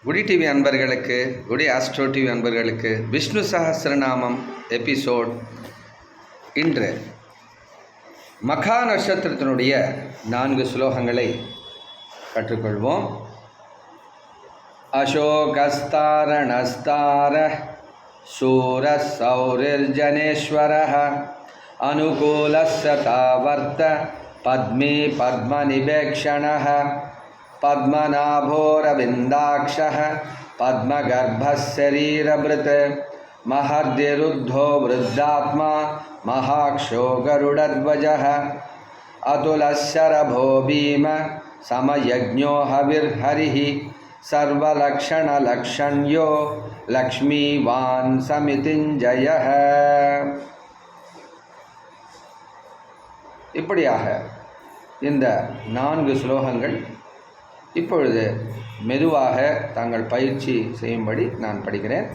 குடி டிவி அன்பர்களுக்கு, குடி ஆஸ்ட்ரோ டிவி அன்பர்களுக்கு விஷ்ணு சஹஸ்ரநாமம் எபிசோட். இன்று மகா நட்சத்திரத்தினுடைய 4 ஸ்லோகங்களை கற்றுக்கொள்வோம். அசோகஸ்தாரணஸ்தார சூர சௌரிர்ஜனேஸ்வர அனுகூலஸ்ய தாவர்த்த பத்மே பத்மநிபேக்ஷணः पद्मनाभोरविन्दाक्षः पद्मगर्भशरीरभृत् महद्यरुद्धो वृद्धात्मा महाक्षो गरुडध्वजः अतुलशरभो भीम समयज्ञो हविर्हरिः सर्वलक्षणलक्षण्यो लक्ष्मीवान् समितिञ्जयः. இப்படியாக இந்த 4 ஸ்லோகங்கள் இப்பொழுது மெதுவாக தாங்கள் பயிற்சி செய்யும்படி நான் படிக்கிறேன்.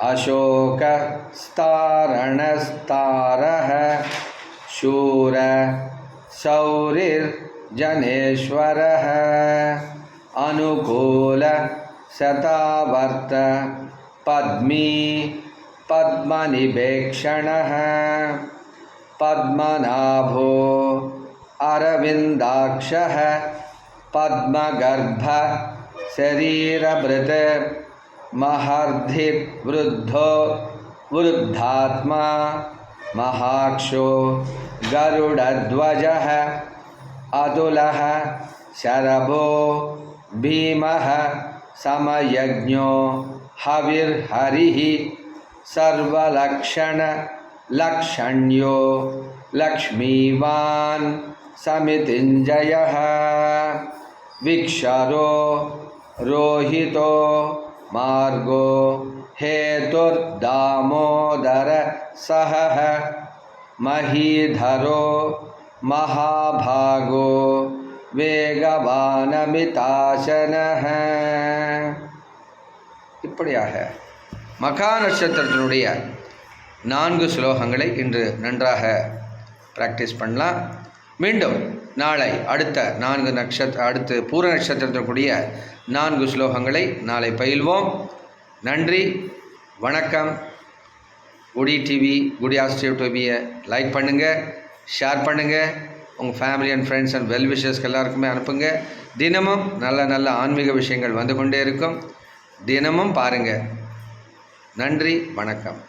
அசோக ஸ்தாரணஸ்தாரஹ சூர சௌரிர் ஜனேஸ்வரஹ அனுகூல சதாவர்த்த பத்மீ பத்மநிபேக்ஷணः பத்மநாபோ அரவிந்தாக்ஷः पद्मगर्भ शरीरभृत् महर्धिवृद्धो वृद्धात्मा महाक्षो गरुडध्वजः अतुलः शरभो भीमः समयज्ञो हविर्हरिः सर्वलक्षणलक्षण्यो लक्ष्मीवान् समितिञ्जयः विक्षरो रोहितो मार्गो हेतुर्दामोदर सहः महीधरो महाभागो வேகவானமிதாசனஹ. இப்படியாக மகா நட்சத்திரத்தினுடைய 4 ஸ்லோகங்களை இன்று நன்றாக ப்ராக்டிஸ் பண்ணலாம். மீண்டும் நாளை அடுத்து பூர நட்சத்திரத்திற்குரிய 4 ஸ்லோகங்களை நாளை பயில்வோம். நன்றி, வணக்கம். குடி டிவி, குடி ஆஸ்ட்ரோ டிவியை லைக் பண்ணுங்கள், ஷேர் பண்ணுங்கள், உங்கள் family and friends and well விஷர்ஸ்க்கு எல்லாருக்குமே அனுப்புங்க. தினமும் நல்ல நல்ல ஆன்மீக விஷயங்கள் வந்து கொண்டே இருக்கும். தினமும் பாருங்கள். நன்றி, வணக்கம்.